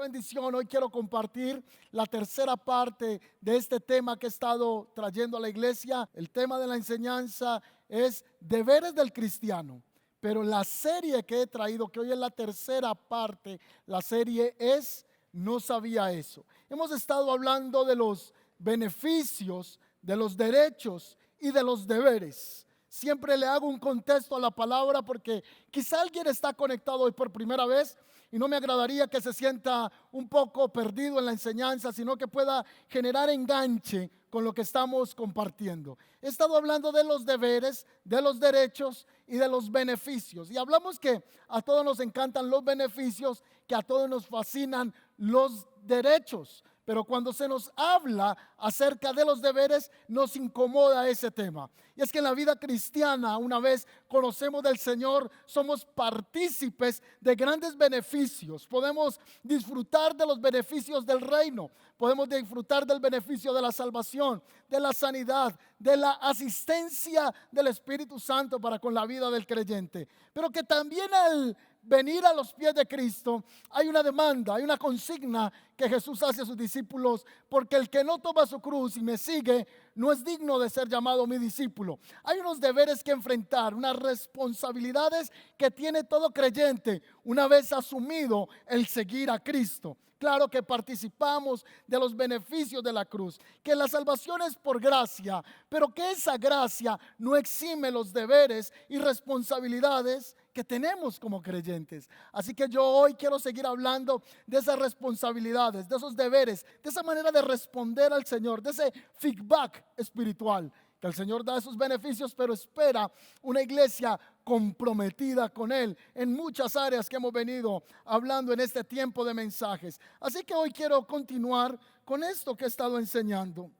bendición. Hoy quiero compartir la tercera parte de este tema que he estado trayendo a la iglesia. El tema de la enseñanza es deberes del cristiano. Pero la serie que he traído, que hoy es la tercera parte, la serie es No sabía eso. Hemos estado hablando de los beneficios, de los derechos y de los deberes. Siempre le hago un contexto a la palabra porque quizá alguien está conectado hoy por primera vez y no me agradaría que se sienta un poco perdido en la enseñanza, sino que pueda generar enganche con lo que estamos compartiendo. He estado hablando de los deberes, de los derechos y de los beneficios. Y hablamos que a todos nos encantan los beneficios, que a todos nos fascinan los derechos. Pero cuando se nos habla acerca de los deberes, nos incomoda ese tema. Y es que en la vida cristiana, una vez conocemos del Señor, somos partícipes de grandes beneficios. Podemos disfrutar de los beneficios del reino. Podemos disfrutar del beneficio de la salvación, de la sanidad, de la asistencia del Espíritu Santo para con la vida del creyente. Pero que también al venir a los pies de Cristo hay una demanda, hay una consigna que Jesús hace a sus discípulos, porque el que no toma su cruz y me sigue no es digno de ser llamado mi discípulo. Hay unos deberes que enfrentar, unas responsabilidades que tiene todo creyente una vez asumido el seguir a Cristo. Claro que participamos de los beneficios de la cruz, que la salvación es por gracia, pero que esa gracia no exime los deberes y responsabilidades que tenemos como creyentes. Así que yo hoy quiero seguir hablando de esas responsabilidades, de esos deberes, de esa manera de responder al Señor, de ese feedback espiritual, que el Señor da esos beneficios, pero espera una iglesia comprometida con Él en muchas áreas que hemos venido hablando en este tiempo de mensajes. Así que hoy quiero continuar con esto que he estado enseñando.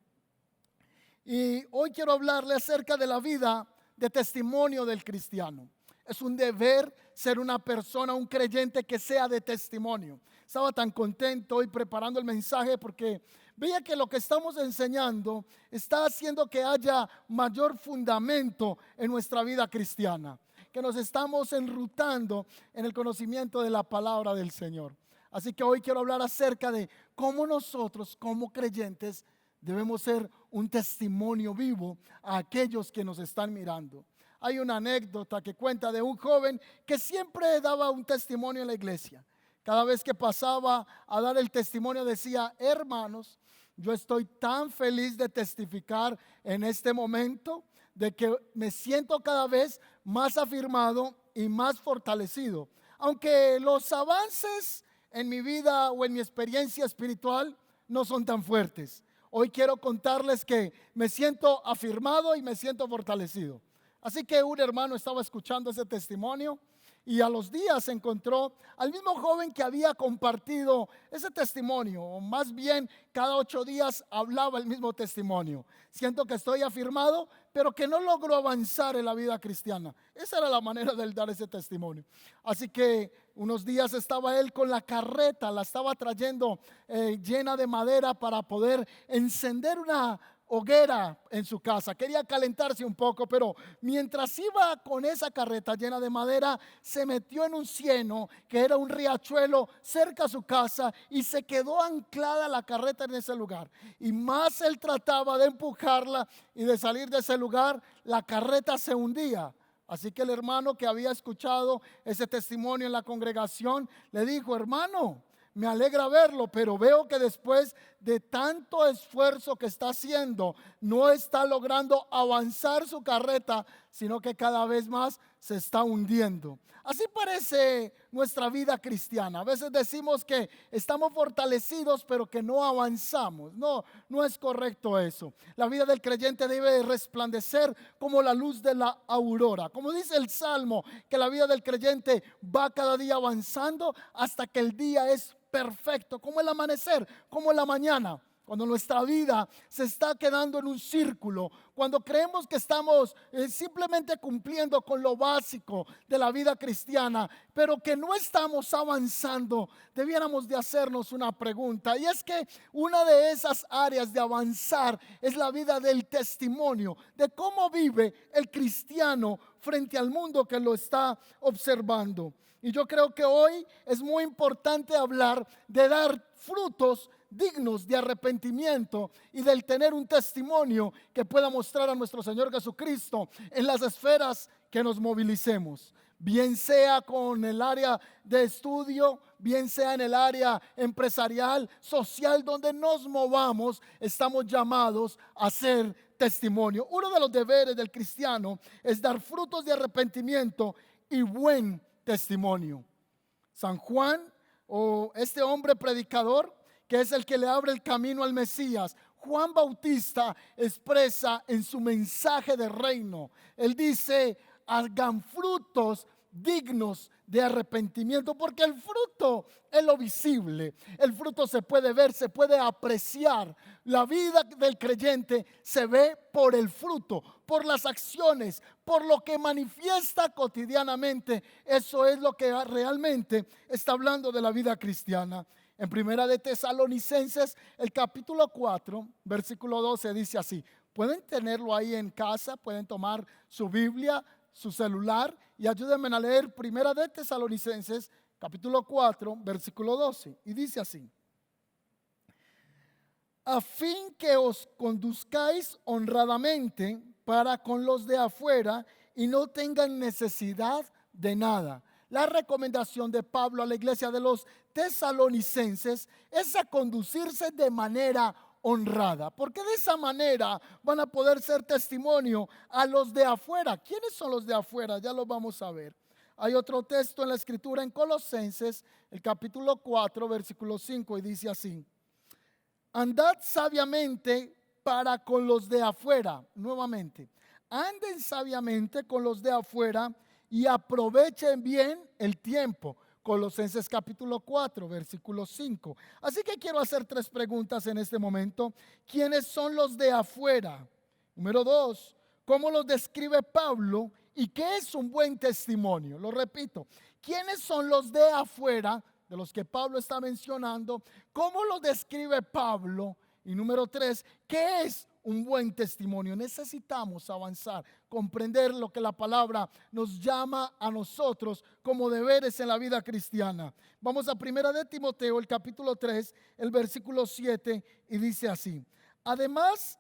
Y hoy quiero hablarle acerca de la vida de testimonio del cristiano. Es un deber ser una persona, un creyente que sea de testimonio. Estaba tan contento hoy preparando el mensaje porque veía que lo que estamos enseñando está haciendo que haya mayor fundamento en nuestra vida cristiana, que nos estamos enrutando en el conocimiento de la palabra del Señor. Así que hoy quiero hablar acerca de cómo nosotros como creyentes debemos ser un testimonio vivo a aquellos que nos están mirando. Hay una anécdota que cuenta de un joven que siempre daba un testimonio en la iglesia. Cada vez que pasaba a dar el testimonio decía: hermanos, yo estoy tan feliz de testificar en este momento, de que me siento cada vez más afirmado y más fortalecido. Aunque los avances en mi vida o en mi experiencia espiritual no son tan fuertes. Hoy quiero contarles que me siento afirmado y me siento fortalecido. Así que un hermano estaba escuchando ese testimonio y a los días se encontró al mismo joven que había compartido ese testimonio, o más bien cada 8 días hablaba el mismo testimonio. Siento que estoy afirmado, pero que no logro avanzar en la vida cristiana. Esa era la manera de él dar ese testimonio. Así que unos días estaba él con la carreta, la estaba trayendo llena de madera para poder encender una hoguera en su casa. Quería calentarse un poco, pero mientras iba con esa carreta llena de madera, se metió en un cieno que era un riachuelo cerca a su casa y se quedó anclada la carreta en ese lugar. Y más él trataba de empujarla y de salir de ese lugar, la carreta se hundía. Así que el hermano que había escuchado ese testimonio en la congregación le dijo: hermano, me alegra verlo, pero veo que después de tanto esfuerzo que está haciendo, no está logrando avanzar su carreta, sino que cada vez más se está hundiendo. Así parece nuestra vida cristiana. A veces decimos que estamos fortalecidos, pero que no avanzamos. No es correcto eso. La vida del creyente debe resplandecer como la luz de la aurora. Como dice el Salmo, que la vida del creyente va cada día avanzando hasta que el día es perfecto, como el amanecer, como la mañana. Cuando nuestra vida se está quedando en un círculo, cuando creemos que estamos simplemente cumpliendo con lo básico de la vida cristiana, pero que no estamos avanzando, debiéramos de hacernos una pregunta. Y es que una de esas áreas de avanzar es la vida del testimonio, de cómo vive el cristiano frente al mundo que lo está observando. Y yo creo que hoy es muy importante hablar de dar frutos dignos de arrepentimiento y del tener un testimonio que pueda mostrar a nuestro Señor Jesucristo en las esferas que nos movilicemos. Bien sea con el área de estudio, bien sea en el área empresarial, social, donde nos movamos, estamos llamados a ser testimonio. Uno de los deberes del cristiano es dar frutos de arrepentimiento y buen testimonio. San Juan, o este hombre predicador, que es el que le abre el camino al Mesías, Juan Bautista expresa en su mensaje de reino, él dice: hagan frutos dignos de arrepentimiento, porque el fruto es lo visible, el fruto se puede ver, se puede apreciar. La vida del creyente se ve por el fruto, por las acciones, por lo que manifiesta cotidianamente. Eso es lo que realmente está hablando de la vida cristiana. En Primera de Tesalonicenses, el capítulo 4, versículo 12 dice así. Pueden tenerlo ahí en casa, pueden tomar su Biblia, su celular, y ayúdenme a leer Primera de Tesalonicenses, capítulo 4, versículo 12. Y dice así: a fin que os conduzcáis honradamente para con los de afuera y no tengan necesidad de nada. La recomendación de Pablo a la iglesia de los tesalonicenses es a conducirse de manera honrada, porque de esa manera van a poder ser testimonio a los de afuera. ¿Quiénes son los de afuera? Ya lo vamos a ver. Hay otro texto en la escritura en Colosenses, el capítulo 4, versículo 5, y dice así: andad sabiamente para con los de afuera. Nuevamente, anden sabiamente con los de afuera y aprovechen bien el tiempo. Colosenses capítulo 4, versículo 5. Así que quiero hacer 3 preguntas en este momento. ¿Quiénes son los de afuera? Número 2, ¿cómo los describe Pablo? ¿Y qué es un buen testimonio? Lo repito, ¿quiénes son los de afuera, de los que Pablo está mencionando? ¿Cómo los describe Pablo? Y número 3, ¿qué es un buen testimonio? Necesitamos avanzar, comprender lo que la palabra nos llama a nosotros como deberes en la vida cristiana. Vamos a Primera de Timoteo, el capítulo 3, el versículo 7, y dice así: además,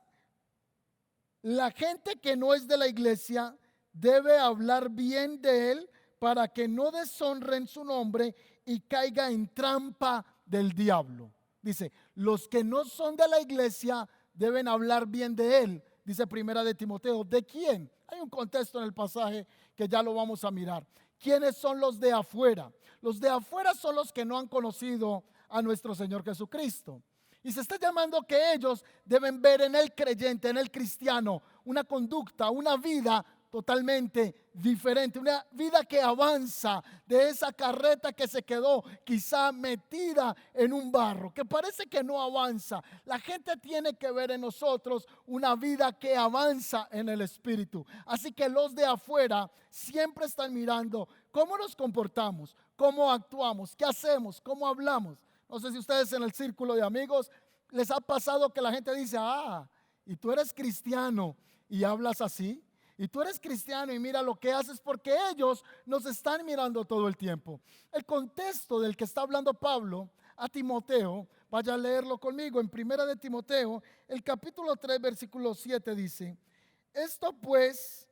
la gente que no es de la iglesia debe hablar bien de él para que no deshonren su nombre y caiga en trampa del diablo. Dice, los que no son de la iglesia deben hablar bien de él, dice Primera de Timoteo. ¿De quién? Hay un contexto en el pasaje que ya lo vamos a mirar. ¿Quiénes son los de afuera? Los de afuera son los que no han conocido a nuestro Señor Jesucristo. Y se está llamando que ellos deben ver en el creyente, en el cristiano, una conducta, una vida totalmente diferente, una vida que avanza de esa carreta que se quedó quizá metida en un barro, que parece que no avanza. La gente tiene que ver en nosotros una vida que avanza en el espíritu. Así que los de afuera siempre están mirando cómo nos comportamos, cómo actuamos, qué hacemos, cómo hablamos. No sé si ustedes en el círculo de amigos les ha pasado que la gente dice: y tú eres cristiano y hablas así, y tú eres cristiano y mira lo que haces, porque ellos nos están mirando todo el tiempo. El contexto del que está hablando Pablo a Timoteo, vaya a leerlo conmigo en Primera de Timoteo, el capítulo 3, versículo 7 dice: esto pues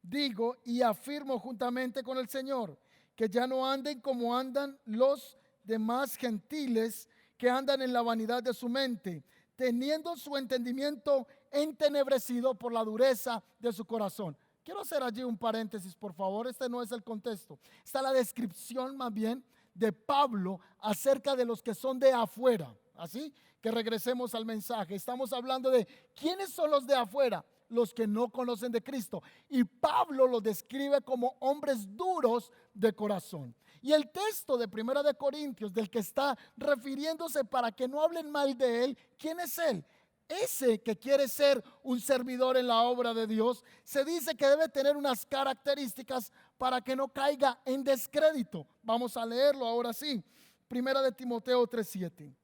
digo y afirmo juntamente con el Señor, que ya no anden como andan los demás gentiles, que andan en la vanidad de su mente, teniendo su entendimiento entenebrecido por la dureza de su corazón. Quiero hacer allí un paréntesis, por favor. Este no es el contexto. Está la descripción más bien de Pablo acerca de los que son de afuera. Así que regresemos al mensaje. Estamos hablando de quiénes son los de afuera, los que no conocen de Cristo. Y Pablo los describe como hombres duros de corazón. Y el texto de Primera de Corintios, del que está refiriéndose para que no hablen mal de él, ¿quién es él? Ese que quiere ser un servidor en la obra de Dios, se dice que debe tener unas características para que no caiga en descrédito. Vamos a leerlo ahora sí. Primera de Timoteo 3:7.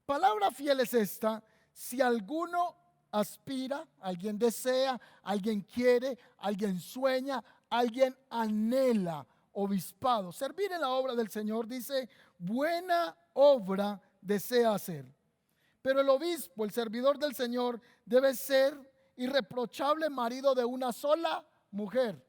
Palabra fiel es esta: si alguno aspira, alguien desea, alguien quiere, alguien sueña, alguien anhela obispado. Servir en la obra del Señor, dice, buena obra desea hacer. Pero el obispo, el servidor del Señor, debe ser irreprochable marido de una sola mujer.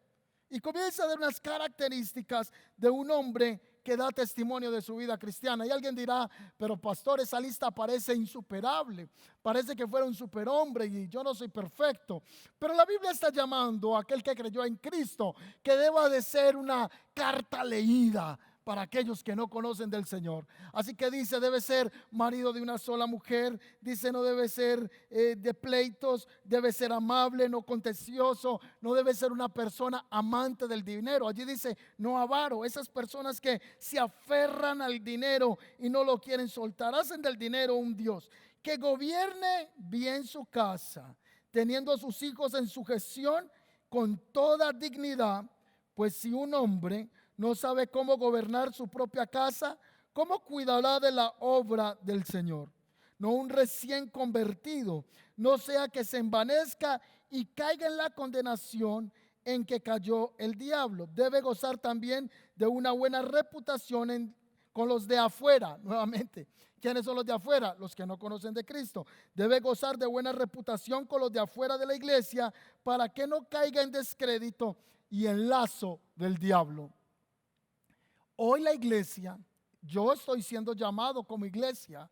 Y comienza a dar unas características de un hombre que da testimonio de su vida cristiana. Y alguien dirá, pero pastor, esa lista parece insuperable. Parece que fuera un superhombre y yo no soy perfecto. Pero la Biblia está llamando a aquel que creyó en Cristo que deba de ser una carta leída para aquellos que no conocen del Señor. Así que dice, debe ser marido de una sola mujer. Dice, no debe ser de pleitos, debe ser amable, no contencioso, no debe ser una persona amante del dinero. Allí dice, no avaro. Esas personas que se aferran al dinero y no lo quieren soltar, hacen del dinero un Dios. Que gobierne bien su casa, teniendo a sus hijos en sujeción con toda dignidad, pues si un hombre no sabe cómo gobernar su propia casa, ¿cómo cuidará de la obra del Señor? No un recién convertido, no sea que se envanezca y caiga en la condenación en que cayó el diablo. Debe gozar también de una buena reputación con los de afuera. Nuevamente, ¿quiénes son los de afuera? Los que no conocen de Cristo. Debe gozar de buena reputación con los de afuera de la iglesia para que no caiga en descrédito y en lazo del diablo. Hoy la iglesia, yo estoy siendo llamado como iglesia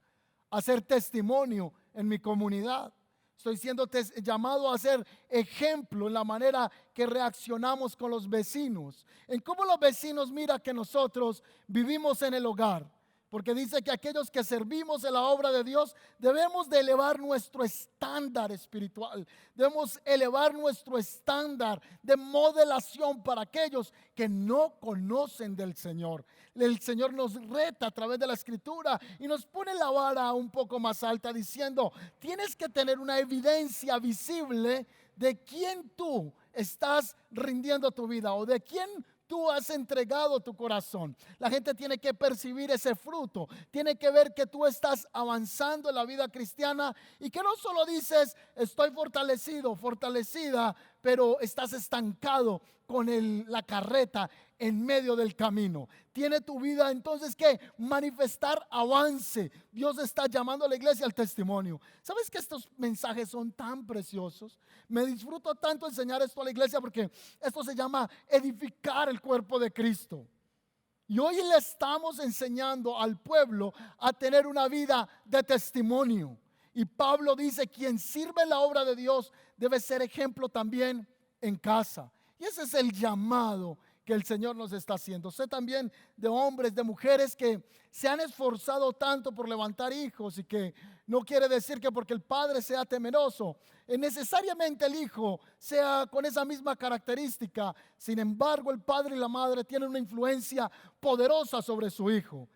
a hacer testimonio en mi comunidad. Estoy siendo llamado a ser ejemplo en la manera que reaccionamos con los vecinos. En cómo los vecinos miran que nosotros vivimos en el hogar. Porque dice que aquellos que servimos en la obra de Dios debemos de elevar nuestro estándar espiritual. Debemos elevar nuestro estándar de modelación para aquellos que no conocen del Señor. El Señor nos reta a través de la Escritura y nos pone la vara un poco más alta diciendo, tienes que tener una evidencia visible de quién tú estás rindiendo tu vida o de quién tú has entregado tu corazón. La gente tiene que percibir ese fruto, tiene que ver que tú estás avanzando en la vida cristiana y que no solo dices estoy fortalecido, fortalecida, pero estás estancado con la carreta en medio del camino. Tiene tu vida entonces que manifestar avance. Dios está llamando a la iglesia al testimonio. ¿Sabes que estos mensajes son tan preciosos? Me disfruto tanto enseñar esto a la iglesia porque esto se llama edificar el cuerpo de Cristo. Y hoy le estamos enseñando al pueblo a tener una vida de testimonio. Y Pablo dice, quien sirve en la obra de Dios debe ser ejemplo también en casa. Y ese es el llamado que el Señor nos está haciendo. Sé también de hombres, de mujeres que se han esforzado tanto por levantar hijos y que no quiere decir que porque el padre sea temeroso, necesariamente el hijo sea con esa misma característica. Sin embargo, el padre y la madre tienen una influencia poderosa sobre su hijo.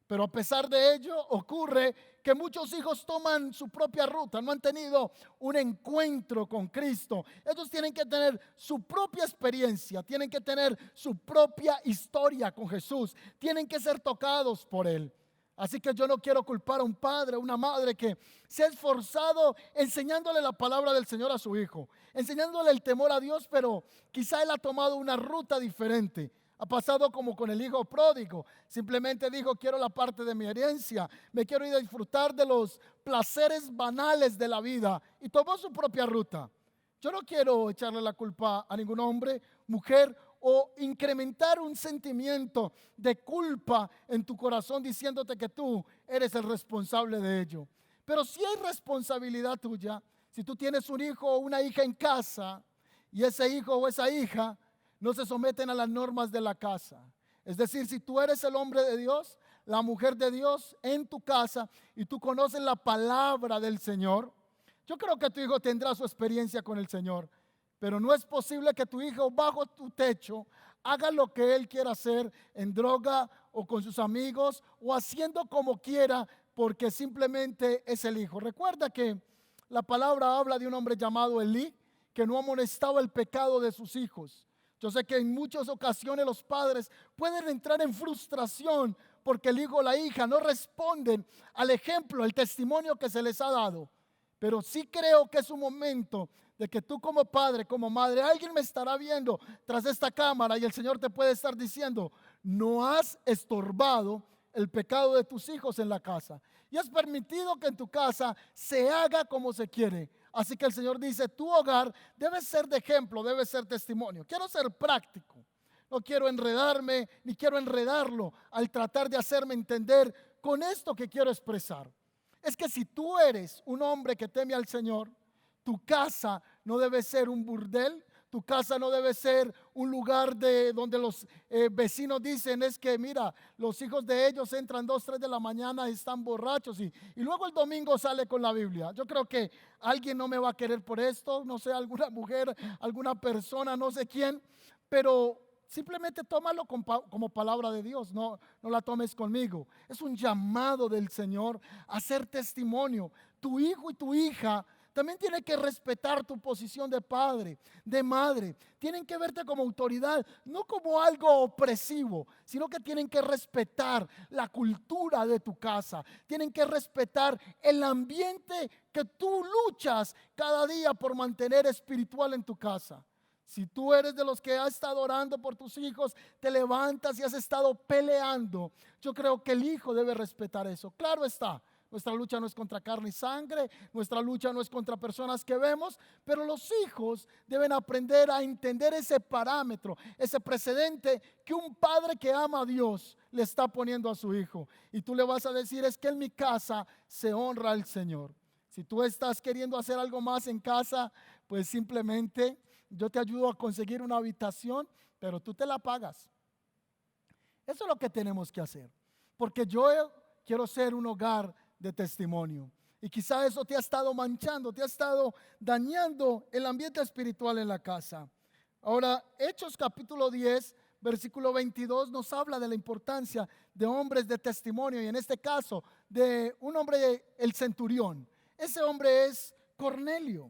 Pero a pesar de ello, ocurre que muchos hijos toman su propia ruta, no han tenido un encuentro con Cristo. Ellos tienen que tener su propia experiencia, tienen que tener su propia historia con Jesús, tienen que ser tocados por Él. Así que yo no quiero culpar a un padre, a una madre que se ha esforzado enseñándole la palabra del Señor a su hijo, enseñándole el temor a Dios, pero quizá él ha tomado una ruta diferente. Ha pasado como con el hijo pródigo. Simplemente dijo, quiero la parte de mi herencia. Me quiero ir a disfrutar de los placeres banales de la vida. Y tomó su propia ruta. Yo no quiero echarle la culpa a ningún hombre, mujer o incrementar un sentimiento de culpa en tu corazón diciéndote que tú eres el responsable de ello. Pero si hay responsabilidad tuya, si tú tienes un hijo o una hija en casa y ese hijo o esa hija no se someten a las normas de la casa. Es decir, si tú eres el hombre de Dios, la mujer de Dios en tu casa y tú conoces la palabra del Señor, yo creo que tu hijo tendrá su experiencia con el Señor. Pero no es posible que tu hijo bajo tu techo haga lo que él quiera hacer en droga o con sus amigos o haciendo como quiera porque simplemente es el hijo. Recuerda que la palabra habla de un hombre llamado Elí que no amonestaba el pecado de sus hijos. Yo sé que en muchas ocasiones los padres pueden entrar en frustración porque el hijo o la hija no responden al ejemplo, al testimonio que se les ha dado. Pero sí creo que es un momento de que tú como padre, como madre, alguien me estará viendo tras esta cámara y el Señor te puede estar diciendo, no has estorbado el pecado de tus hijos en la casa y has permitido que en tu casa se haga como se quiere. Así que el Señor dice, tu hogar debe ser de ejemplo, debe ser testimonio. Quiero ser práctico. No quiero enredarme ni quiero enredarlo al tratar de hacerme entender con esto que quiero expresar. Es que si tú eres un hombre que teme al Señor, tu casa no debe ser un burdel, tu casa no debe ser un lugar donde los vecinos dicen es que mira, los hijos de ellos entran 2, 3 de la mañana y están borrachos y luego el domingo sale con la Biblia. Yo creo que alguien no me va a querer por esto, no sé, alguna mujer, alguna persona, no sé quién, pero simplemente tómalo como palabra de Dios, no la tomes conmigo. Es un llamado del Señor a ser testimonio. Tu hijo y tu hija también tienen que respetar tu posición de padre, de madre. Tienen que verte como autoridad, no como algo opresivo, sino que tienen que respetar la cultura de tu casa. Tienen que respetar el ambiente que tú luchas cada día por mantener espiritual en tu casa. Si tú eres de los que ha estado orando por tus hijos, te levantas y has estado peleando, yo creo que el hijo debe respetar eso. Claro está, nuestra lucha no es contra carne y sangre, nuestra lucha no es contra personas que vemos, pero los hijos deben aprender a entender ese parámetro, ese precedente que un padre que ama a Dios le está poniendo a su hijo. Y tú le vas a decir, es que en mi casa se honra al Señor. Si tú estás queriendo hacer algo más en casa, pues simplemente yo te ayudo a conseguir una habitación, pero tú te la pagas. Eso es lo que tenemos que hacer, porque yo quiero ser un hogar de testimonio. Y quizá eso te ha estado manchando, te ha estado dañando el ambiente espiritual en la casa. Ahora, Hechos capítulo 10, versículo 22 nos habla de la importancia de hombres de testimonio y en este caso de un hombre, el centurión. Ese hombre es Cornelio.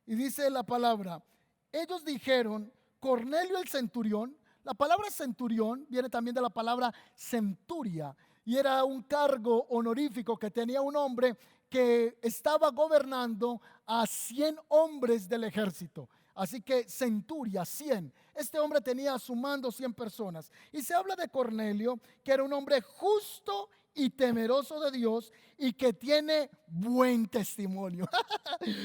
Y dice la palabra, ellos dijeron, Cornelio el centurión. La palabra centurión viene también de la palabra centuria y era un cargo honorífico que tenía un hombre que estaba gobernando a 100 hombres del ejército. Así que centuria, 100. Este hombre tenía a su mando 100 personas. Y se habla de Cornelio, que era un hombre justo y temeroso de Dios y que tiene buen testimonio.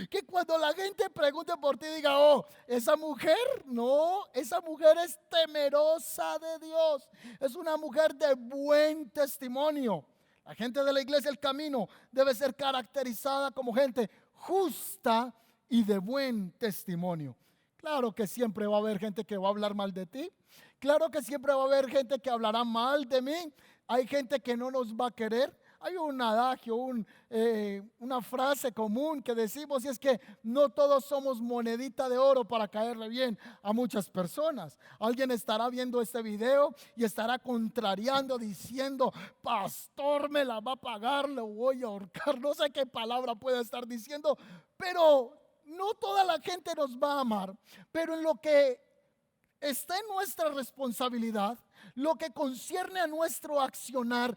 Que cuando la gente pregunte por ti diga, oh, esa mujer, no, esa mujer es temerosa de Dios. Es una mujer de buen testimonio. La gente de la iglesia El Camino debe ser caracterizada como gente justa y de buen testimonio. Claro que siempre va a haber gente que va a hablar mal de ti. Claro que siempre va a haber gente que hablará mal de mí. Hay gente que no nos va a querer. Hay un adagio, una frase común que decimos y es que no todos somos monedita de oro para caerle bien a muchas personas. Alguien estará viendo este video y estará contrariando diciendo, pastor me la va a pagar, le voy a ahorcar. No sé qué palabra puede estar diciendo, pero no toda la gente nos va a amar. Pero en lo que está en nuestra responsabilidad, lo que concierne a nuestro accionar,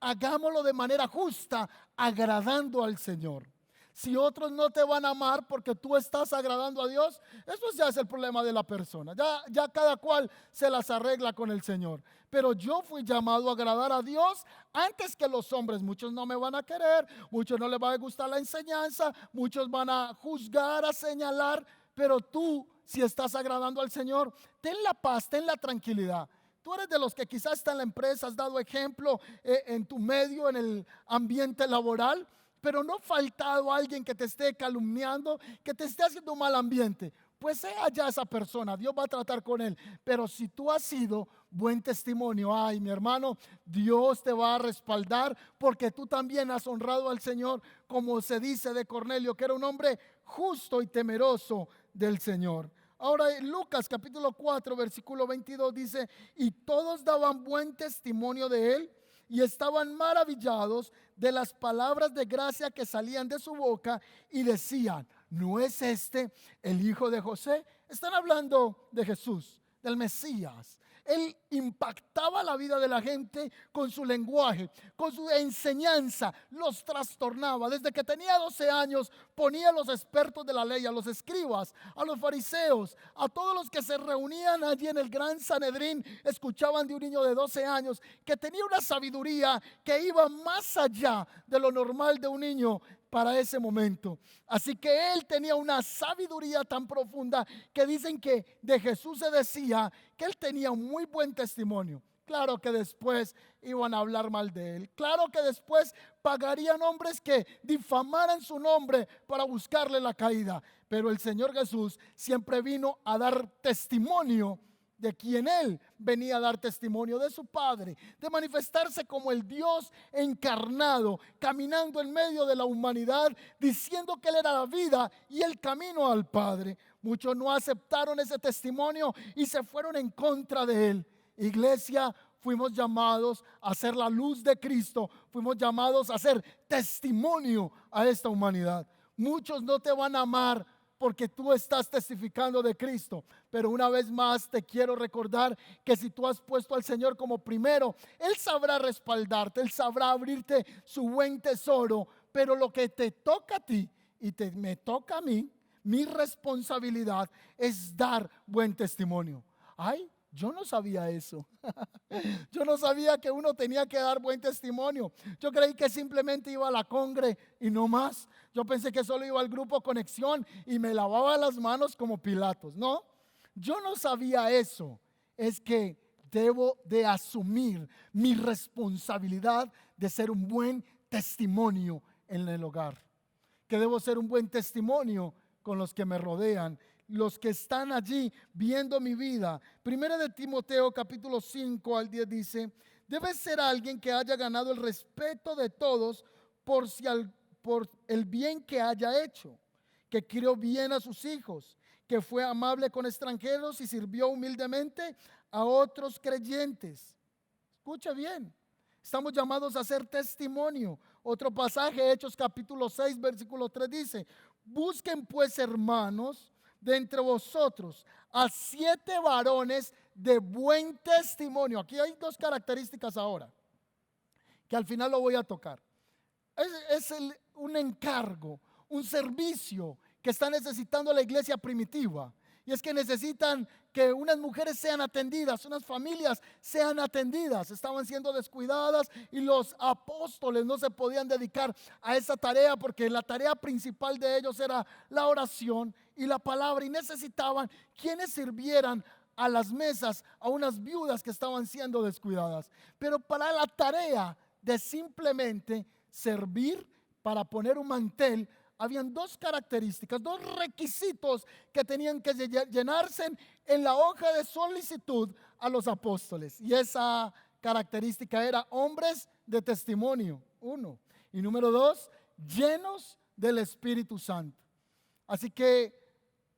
hagámoslo de manera justa, agradando al Señor. Si otros no te van a amar porque tú estás agradando a Dios, eso ya es el problema de la persona. Ya cada cual se las arregla con el Señor. Pero yo fui llamado a agradar a Dios antes que los hombres. Muchos no me van a querer, muchos no les va a gustar la enseñanza, muchos van a juzgar, a señalar, pero tú, si estás agradando al Señor, ten la paz, ten la tranquilidad. Tú eres de los que quizás está en la empresa, has dado ejemplo en tu medio, en el ambiente laboral, pero no ha faltado alguien que te esté calumniando, que te esté haciendo un mal ambiente. Pues sea ya esa persona, Dios va a tratar con él. Pero si tú has sido buen testimonio, ay, mi hermano, Dios te va a respaldar porque tú también has honrado al Señor, como se dice de Cornelio, que era un hombre justo y temeroso del Señor. Ahora en Lucas capítulo 4 versículo 22 dice, y todos daban buen testimonio de él y estaban maravillados de las palabras de gracia que salían de su boca y decían, ¿no es este el hijo de José? Están hablando de Jesús, del Mesías. Él impactaba la vida de la gente con su lenguaje, con su enseñanza, los trastornaba. Desde que tenía 12 años ponía a los expertos de la ley, a los escribas, a los fariseos, a todos los que se reunían allí en el gran Sanedrín, escuchaban de un niño de 12 años que tenía una sabiduría que iba más allá de lo normal de un niño para ese momento. Así que él tenía una sabiduría tan profunda que dicen que de Jesús se decía que él tenía un muy buen testimonio. Claro que después iban a hablar mal de él. Claro que después pagarían hombres que difamaran su nombre para buscarle la caída. Pero el Señor Jesús siempre vino a dar testimonio de quien Él venía a dar testimonio, de su Padre, de manifestarse como el Dios encarnado, caminando en medio de la humanidad, diciendo que Él era la vida y el camino al Padre. Muchos no aceptaron ese testimonio y se fueron en contra de Él. Iglesia, fuimos llamados a ser la luz de Cristo, fuimos llamados a ser testimonio a esta humanidad. Muchos no te van a amar porque tú estás testificando de Cristo. Pero una vez más te quiero recordar que si tú has puesto al Señor como primero, Él sabrá respaldarte, Él sabrá abrirte su buen tesoro. Pero lo que te toca a ti y me toca a mí, mi responsabilidad es dar buen testimonio. Ay, yo no sabía eso. Yo no sabía que uno tenía que dar buen testimonio. Yo creí que simplemente iba a la congre y no más. Yo pensé que solo iba al grupo Conexión y me lavaba las manos como Pilatos. No, yo no sabía eso. Es que debo de asumir mi responsabilidad de ser un buen testimonio en el hogar. Que debo ser un buen testimonio con los que me rodean, los que están allí viendo mi vida. Primera de Timoteo capítulo 5 al 10 dice: debe ser alguien que haya ganado el respeto de todos por el bien que haya hecho, que crió bien a sus hijos, que fue amable con extranjeros y sirvió humildemente a otros creyentes. Escucha bien, estamos llamados a hacer testimonio. Otro pasaje, Hechos capítulo 6 versículo 3 dice: busquen pues, hermanos, de entre vosotros a 7 varones de buen testimonio. Aquí hay 2 características ahora, que al final lo voy a tocar. Es un encargo, un servicio que está necesitando la iglesia primitiva. Y es que necesitan que unas mujeres sean atendidas, unas familias sean atendidas. Estaban siendo descuidadas y los apóstoles no se podían dedicar a esa tarea porque la tarea principal de ellos era la oración y la palabra. Y necesitaban quienes sirvieran a las mesas a unas viudas que estaban siendo descuidadas. Pero para la tarea de simplemente servir, para poner un mantel, habían 2 características, 2 requisitos que tenían que llenarse en la hoja de solicitud a los apóstoles. Y esa característica era hombres de testimonio, 1. Y número 2, llenos del Espíritu Santo. Así que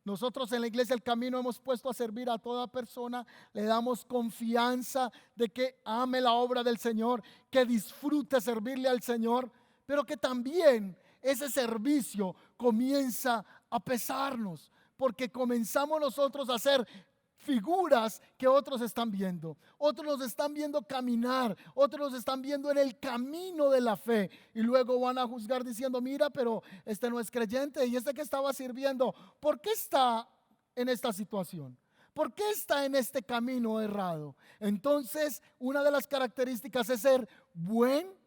nosotros en la iglesia El Camino hemos puesto a servir a toda persona. Le damos confianza de que ame la obra del Señor, que disfrute servirle al Señor, pero que también ese servicio comienza a pesarnos, porque comenzamos nosotros a ser figuras que otros están viendo. Otros nos están viendo caminar, otros nos están viendo en el camino de la fe, y luego van a juzgar diciendo: mira, pero este no es creyente, y este que estaba sirviendo, ¿por qué está en esta situación? ¿Por qué está en este camino errado? Entonces, una de las características es ser buen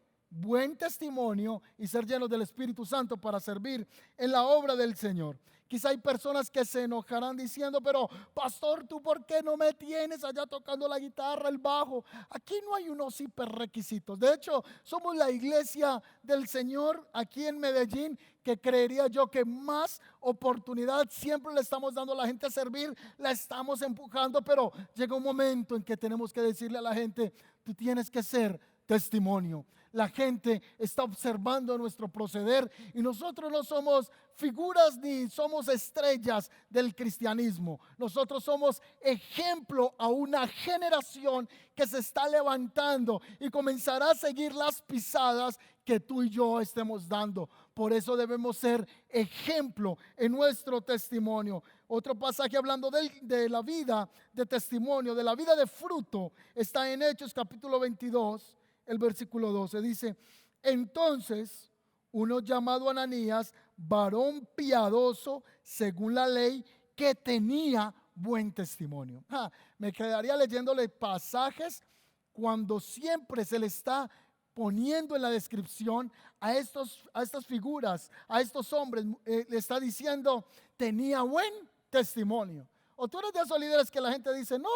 testimonio y ser llenos del Espíritu Santo para servir en la obra del Señor. Quizá hay personas que se enojarán diciendo: pero pastor, ¿tú por qué no me tienes allá tocando la guitarra, el bajo? Aquí no hay unos hiperrequisitos. De hecho, somos la iglesia del Señor aquí en Medellín, que creería yo que más oportunidad siempre le estamos dando a la gente a servir, la estamos empujando, pero llega un momento en que tenemos que decirle a la gente: tú tienes que ser testimonio. La gente está observando nuestro proceder y nosotros no somos figuras ni somos estrellas del cristianismo. Nosotros somos ejemplo a una generación que se está levantando y comenzará a seguir las pisadas que tú y yo estemos dando. Por eso debemos ser ejemplo en nuestro testimonio. Otro pasaje hablando de la vida de testimonio, de la vida de fruto, está en Hechos capítulo 22, el versículo 12. Dice: entonces uno llamado Ananías, varón piadoso según la ley, que tenía buen testimonio. Me quedaría leyéndole pasajes cuando siempre se le está poniendo en la descripción a estas figuras, a estos hombres, le está diciendo, tenía buen testimonio. O tú eres de esos líderes que la gente dice, no,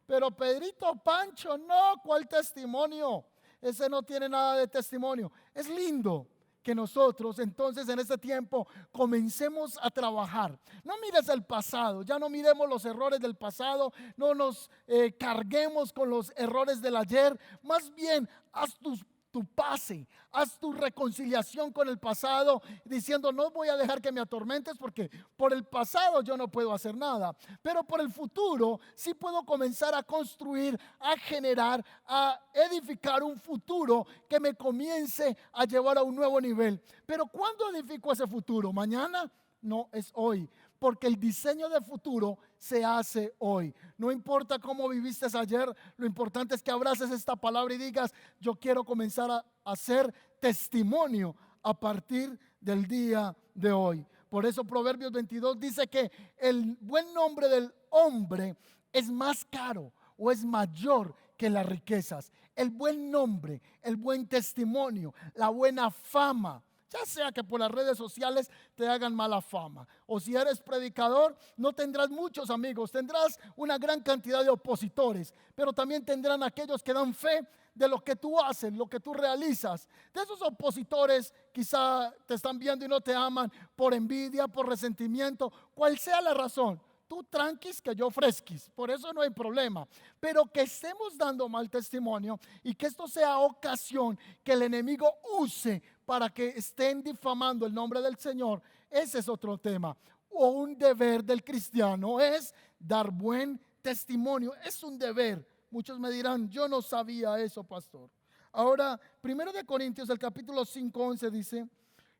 pero Pedrito, Pancho, no, ¿cuál testimonio? Ese no tiene nada de testimonio. Es lindo que nosotros entonces en este tiempo comencemos a trabajar. No mires el pasado, ya no miremos los errores del pasado, no nos carguemos con los errores del ayer. Más bien, haz tu pase, haz tu reconciliación con el pasado, diciendo, no voy a dejar que me atormentes, porque por el pasado yo no puedo hacer nada, pero por el futuro sí puedo comenzar a construir, a generar, a edificar un futuro que me comience a llevar a un nuevo nivel. Pero ¿cuándo edifico ese futuro? ¿Mañana? No, es hoy. Porque el diseño de futuro se hace hoy. No importa cómo viviste ayer, lo importante es que abraces esta palabra y digas, yo quiero comenzar a hacer testimonio a partir del día de hoy. Por eso Proverbios 22 dice que el buen nombre del hombre es más caro o es mayor que las riquezas. El buen nombre, el buen testimonio, la buena fama. Ya sea que por las redes sociales te hagan mala fama, o si eres predicador, no tendrás muchos amigos, tendrás una gran cantidad de opositores, pero también tendrán aquellos que dan fe de lo que tú haces, lo que tú realizas. De esos opositores quizá te están viendo y no te aman por envidia, por resentimiento, cual sea la razón. Tú tranquis que yo fresquis, por eso no hay problema. Pero que estemos dando mal testimonio y que esto sea ocasión que el enemigo use para que estén difamando el nombre del Señor, ese es otro tema. O un deber del cristiano es dar buen testimonio, es un deber. Muchos me dirán, yo no sabía eso, pastor. Ahora, 1 de Corintios, el capítulo 5:11 dice,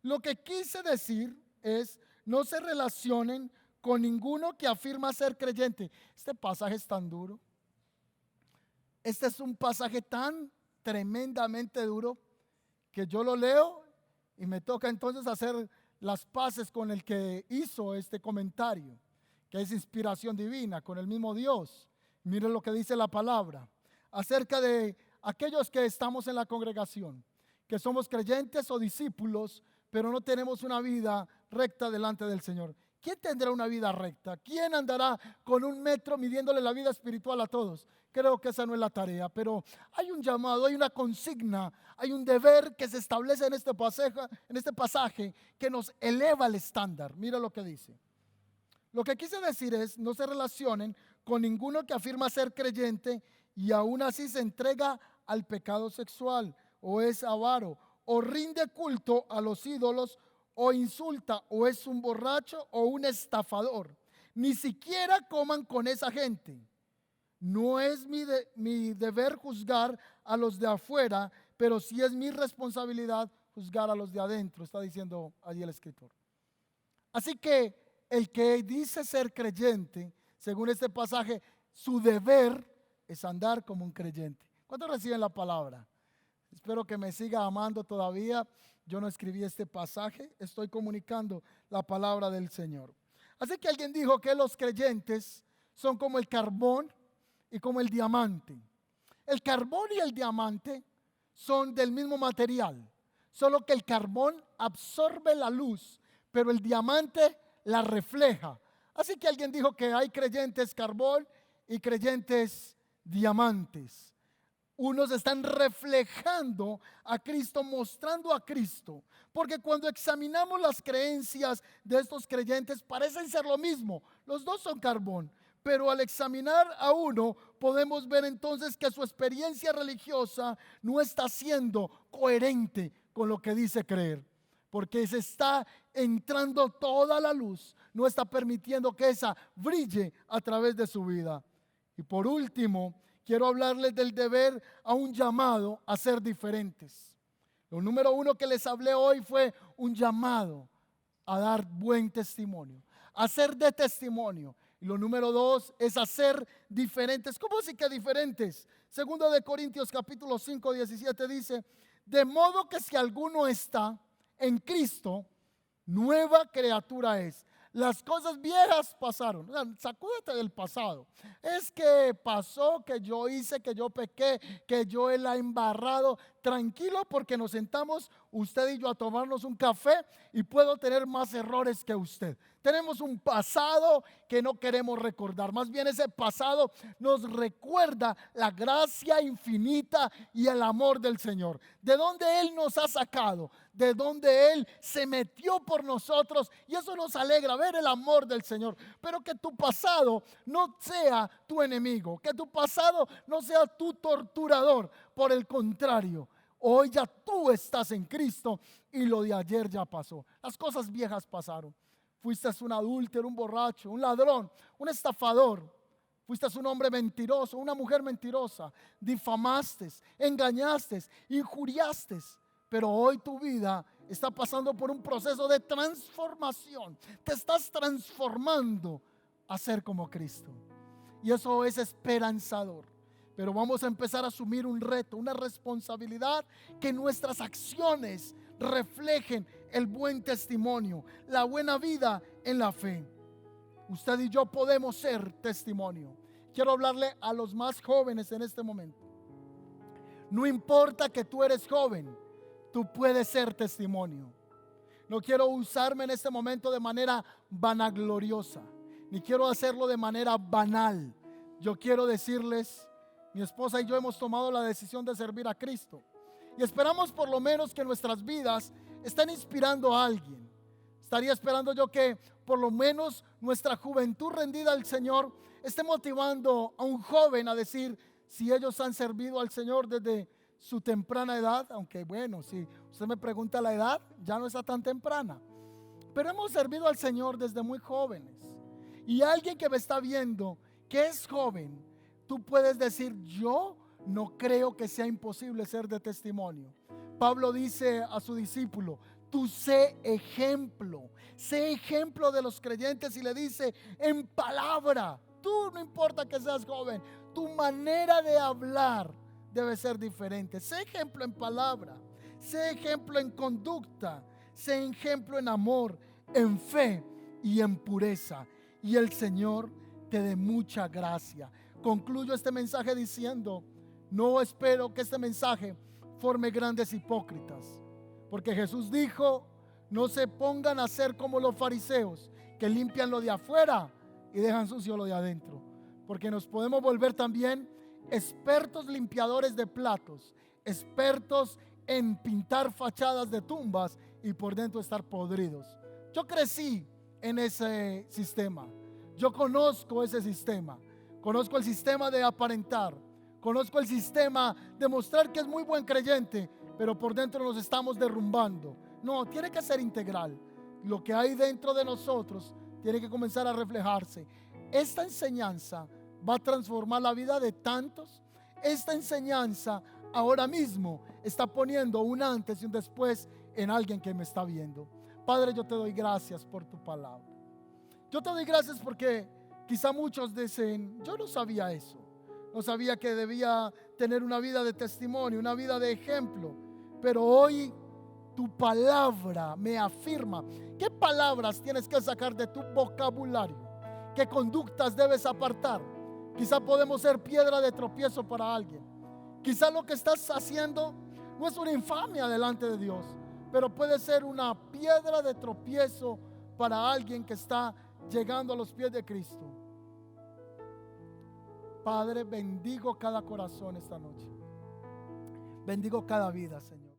lo que quise decir es, no se relacionen con ninguno que afirma ser creyente. Este pasaje es tan duro. Este es un pasaje tan tremendamente duro que yo lo leo y me toca entonces hacer las paces con el que hizo este comentario, que es inspiración divina, con el mismo Dios. Mire lo que dice la palabra acerca de aquellos que estamos en la congregación, que somos creyentes o discípulos, pero no tenemos una vida recta delante del Señor. ¿Quién tendrá una vida recta? ¿Quién andará con un metro midiéndole la vida espiritual a todos? Creo que esa no es la tarea, pero hay un llamado, hay una consigna, hay un deber que se establece en este pasaje que nos eleva el estándar. Mira lo que dice. Lo que quise decir es, no se relacionen con ninguno que afirma ser creyente y aún así se entrega al pecado sexual, o es avaro, o rinde culto a los ídolos, o insulta, o es un borracho o un estafador. Ni siquiera coman con esa gente. No es mi deber juzgar a los de afuera, pero sí es mi responsabilidad juzgar a los de adentro, está diciendo allí el escritor. Así que el que dice ser creyente, según este pasaje, su deber es andar como un creyente. ¿Cuántos reciben la palabra? Espero que me siga amando todavía. Yo no escribí este pasaje, estoy comunicando la palabra del Señor. Así que alguien dijo que los creyentes son como el carbón y como el diamante. El carbón y el diamante son del mismo material, solo que el carbón absorbe la luz, pero el diamante la refleja. Así que alguien dijo que hay creyentes carbón y creyentes diamantes. Unos están reflejando a Cristo, mostrando a Cristo. Porque cuando examinamos las creencias de estos creyentes, parecen ser lo mismo. Los dos son carbón. Pero al examinar a uno, podemos ver entonces que su experiencia religiosa no está siendo coherente con lo que dice creer. Porque se está entrando toda la luz, no está permitiendo que esa brille a través de su vida. Y por último, quiero hablarles del deber a un llamado a ser diferentes. Lo número uno que les hablé hoy fue un llamado a dar buen testimonio, a ser de testimonio. Y lo número dos es hacer diferentes. ¿Cómo así que diferentes? Segundo de Corintios capítulo 5, 17 dice: de modo que si alguno está en Cristo, nueva criatura es. Las cosas viejas pasaron. O sea, sacúdete del pasado. Es que pasó, que yo hice, que yo pequé, que yo la he embarrado. Tranquilo, porque nos sentamos usted y yo a tomarnos un café y puedo tener más errores que usted. Tenemos un pasado que no queremos recordar. Más bien ese pasado nos recuerda la gracia infinita y el amor del Señor. De donde Él nos ha sacado, de donde Él se metió por nosotros. Y eso nos alegra ver el amor del Señor. Pero que tu pasado no sea tu enemigo. Que tu pasado no sea tu torturador. Por el contrario, hoy ya tú estás en Cristo y lo de ayer ya pasó. Las cosas viejas pasaron. Fuiste un adúltero, un borracho, un ladrón, un estafador. Fuiste un hombre mentiroso, una mujer mentirosa. Difamaste, engañaste, injuriaste. Pero hoy tu vida está pasando por un proceso de transformación. Te estás transformando a ser como Cristo. Y eso es esperanzador. Pero vamos a empezar a asumir un reto, una responsabilidad, que nuestras acciones reflejen el buen testimonio, la buena vida en la fe. Usted y yo podemos ser testimonio. Quiero hablarle a los más jóvenes en este momento. No importa que tú eres joven, tú puedes ser testimonio. No quiero usarme en este momento de manera vanagloriosa, ni quiero hacerlo de manera banal. Yo quiero decirles, mi esposa y yo hemos tomado la decisión de servir a Cristo. Y esperamos por lo menos que nuestras vidas estén inspirando a alguien. Estaría esperando yo que por lo menos nuestra juventud rendida al Señor esté motivando a un joven a decir, si ellos han servido al Señor desde su temprana edad, aunque bueno, si usted me pregunta la edad, ya no está tan temprana, pero hemos servido al Señor desde muy jóvenes. Y alguien que me está viendo que es joven, tú puedes decir, yo no creo que sea imposible ser de testimonio. Pablo dice a su discípulo, tú sé ejemplo de los creyentes, y le dice en palabra. Tú, no importa que seas joven, tu manera de hablar debe ser diferente. Sé ejemplo en palabra, sé ejemplo en conducta, sé ejemplo en amor, en fe y en pureza, y el Señor te dé mucha gracia. Concluyo este mensaje diciendo, no espero que este mensaje forme grandes hipócritas, porque Jesús dijo, no se pongan a ser como los fariseos, que limpian lo de afuera y dejan sucio lo de adentro, porque nos podemos volver también expertos limpiadores de platos, expertos en pintar fachadas de tumbas y por dentro estar podridos. Yo crecí en ese sistema, yo conozco ese sistema, conozco el sistema de aparentar, conozco el sistema de mostrar que es muy buen creyente, pero por dentro nos estamos derrumbando. No, tiene que ser integral. Lo que hay dentro de nosotros tiene que comenzar a reflejarse. Esta enseñanza va a transformar la vida de tantos. Esta enseñanza ahora mismo está poniendo un antes y un después en alguien que me está viendo. Padre, yo te doy gracias por tu palabra. Yo te doy gracias porque quizá muchos dicen, yo no sabía eso. No sabía que debía tener una vida de testimonio, una vida de ejemplo. Pero hoy tu palabra me afirma. ¿Qué palabras tienes que sacar de tu vocabulario? ¿Qué conductas debes apartar? Quizá podemos ser piedra de tropiezo para alguien. Quizá lo que estás haciendo no es una infamia delante de Dios, pero puede ser una piedra de tropiezo para alguien que está llegando a los pies de Cristo. Padre, bendigo cada corazón esta noche. Bendigo cada vida, Señor.